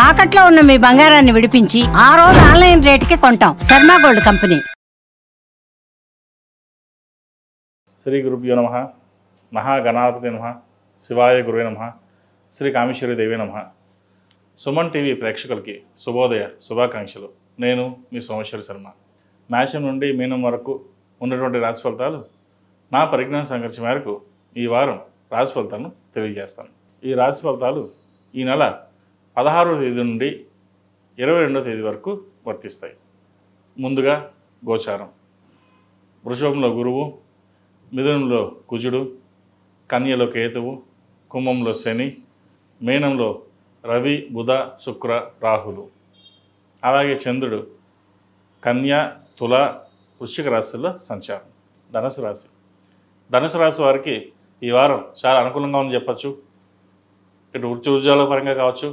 తాకట్లో ఉన్న మీ బంగారాన్ని విడిపించి ఆ రోజు ఆన్లైన్ రేటుకి కొంటాం. Sharma gold company. శ్రీ గురుభ్యో నమః. మహాగణాధిపతి నమః. శివాయ గురువే నమః. శ్రీ కామేశ్వరి దేవి నమః. సుమన్ టీవీ ప్రేక్షకులకి శుభోదయ శుభాకాంక్షలు. నేను మీ సోమేశ్వరి శర్మ. మేషం నుండి మీనం వరకు ఉన్నటువంటి రాశి ఫలితాలు నా పరిజ్ఞాన సంఘర్షణ మేరకు ఈ వారం రాశి ఫలితాలను తెలియజేస్తాను. ఈ రాశి ఫలితాలు ఈ నెల 16వ తేదీ నుండి 22వ తేదీ వరకు వర్తిస్తాయి. ముందుగా గోచారం. వృషభంలో గురువు, మిథునంలో కుజుడు, కన్యలో కేతువు, కుంభంలో శని, మీనంలో రవి, బుధ, శుక్ర, రాహులు. అలాగే చంద్రుడు కన్య, తుల, వృశ్చిక రాశుల్లో సంచారం. ధనుసు రాశి. ధనుసు రాశి వారికి ఈ వారం చాలా అనుకూలంగా ఉందని చెప్పచ్చు. ఇటు వృత్తి ఉద్యోగాల పరంగా కావచ్చు,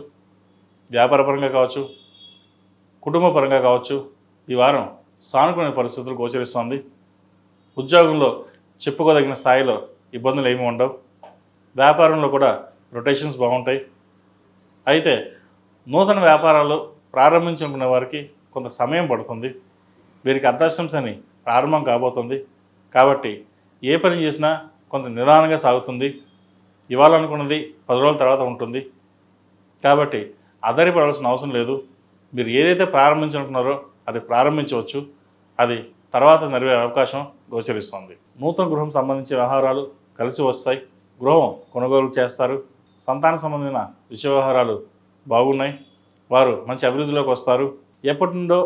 వ్యాపారపరంగా కావచ్చు, కుటుంబ పరంగా కావచ్చు, ఈ వారం సానుకూల పరిస్థితులు గోచరిస్తోంది. ఉద్యోగంలో చెప్పుకోదగిన స్థాయిలో ఇబ్బందులు ఏమీ ఉండవు. వ్యాపారంలో కూడా రొటేషన్స్ బాగుంటాయి. అయితే నూతన వ్యాపారాలు ప్రారంభించుకునే వారికి కొంత సమయం పడుతుంది. వీరికి అర్ధాష్టమ శని ప్రారంభం కాబోతుంది. కాబట్టి ఏ పని చేసినా కొంత నిదానంగా సాగుతుంది. ఇవ్వాలనుకున్నది 10 రోజుల తర్వాత ఉంటుంది. కాబట్టి ఆధారపడాల్సిన అవసరం లేదు. మీరు ఏదైతే ప్రారంభించాలనుకున్నారో అది ప్రారంభించవచ్చు. అది తర్వాత నెరవేరే అవకాశం గోచరిస్తుంది. నూతన గృహం సంబంధించిన వ్యవహారాలు కలిసి వస్తాయి. గృహం కొనుగోలు చేస్తారు. సంతాన సంబంధించిన విషయ వ్యవహారాలు బాగున్నాయి. వారు మంచి అభివృద్ధిలోకి వస్తారు. ఎప్పటి నుండో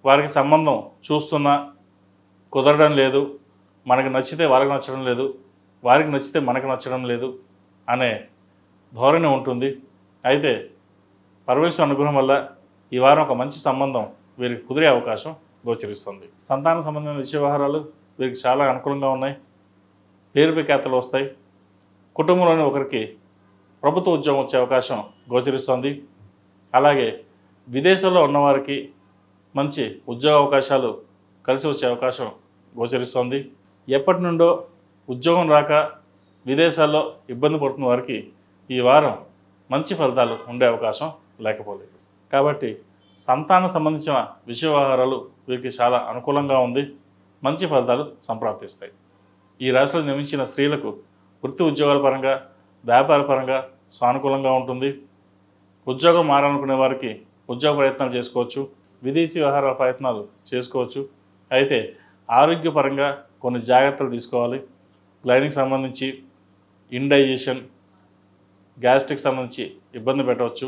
వారికి సంబంధం చూస్తున్నా కుదరడం లేదు, మనకు నచ్చితే వాళ్ళకి నచ్చడం లేదు, వారికి నచ్చితే మనకు నచ్చడం లేదు అనే ధోరణి ఉంటుంది. అయితే పరమేశ్వర అనుగ్రహం వల్ల ఈ వారం ఒక మంచి సంబంధం వీరికి కుదిరే అవకాశం గోచరిస్తుంది. సంతాన సంబంధమైన విషయ వ్యవహారాలు వీరికి చాలా అనుకూలంగా ఉన్నాయి. పేరు ప్రఖ్యాతలు వస్తాయి. కుటుంబంలోని ఒకరికి ప్రభుత్వ ఉద్యోగం వచ్చే అవకాశం గోచరిస్తుంది. అలాగే విదేశాల్లో ఉన్నవారికి మంచి ఉద్యోగ అవకాశాలు కలిసి వచ్చే అవకాశం గోచరిస్తుంది. ఎప్పటి నుండో ఉద్యోగం రాక విదేశాల్లో ఇబ్బంది పడుతున్న వారికి ఈ వారం మంచి ఫలితాలు ఉండే అవకాశం లేకపోలేదు. కాబట్టి సంతాన సంబంధించిన విషయ వ్యవహారాలు వీరికి చాలా అనుకూలంగా ఉంది. మంచి ఫలితాలు సంప్రాప్తిస్తాయి. ఈ రాశిలో నిర్మించిన స్త్రీలకు వృత్తి ఉద్యోగాల పరంగా, వ్యాపార పరంగా సానుకూలంగా ఉంటుంది. ఉద్యోగం మారాలనుకునే వారికి ఉద్యోగ ప్రయత్నాలు చేసుకోవచ్చు. విదేశీ వ్యవహారాల ప్రయత్నాలు చేసుకోవచ్చు. అయితే ఆరోగ్యపరంగా కొన్ని జాగ్రత్తలు తీసుకోవాలి. లైనింగ్ సంబంధించి ఇండైజెషన్, గ్యాస్ట్రిక్ సంబంధించి ఇబ్బంది పెట్టవచ్చు.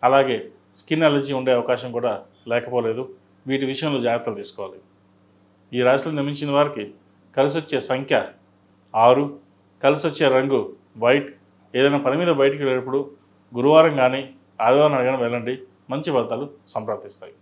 అలాగే స్కిన్ అలర్జీ ఉండే అవకాశం కూడా లేకపోలేదు. వీటి విషయంలో జాగ్రత్తలు తీసుకోవాలి. ఈ రాశిలో నిర్మించిన వారికి కలిసి వచ్చే సంఖ్య 6, కలిసి వచ్చే రంగు వైట్. ఏదైనా పని మీద బయటికి వెళ్ళేటప్పుడు గురువారం కానీ ఆదివారం కానీ వెళ్ళండి. మంచి ఫలితాలు సంప్రాప్తిస్తాయి.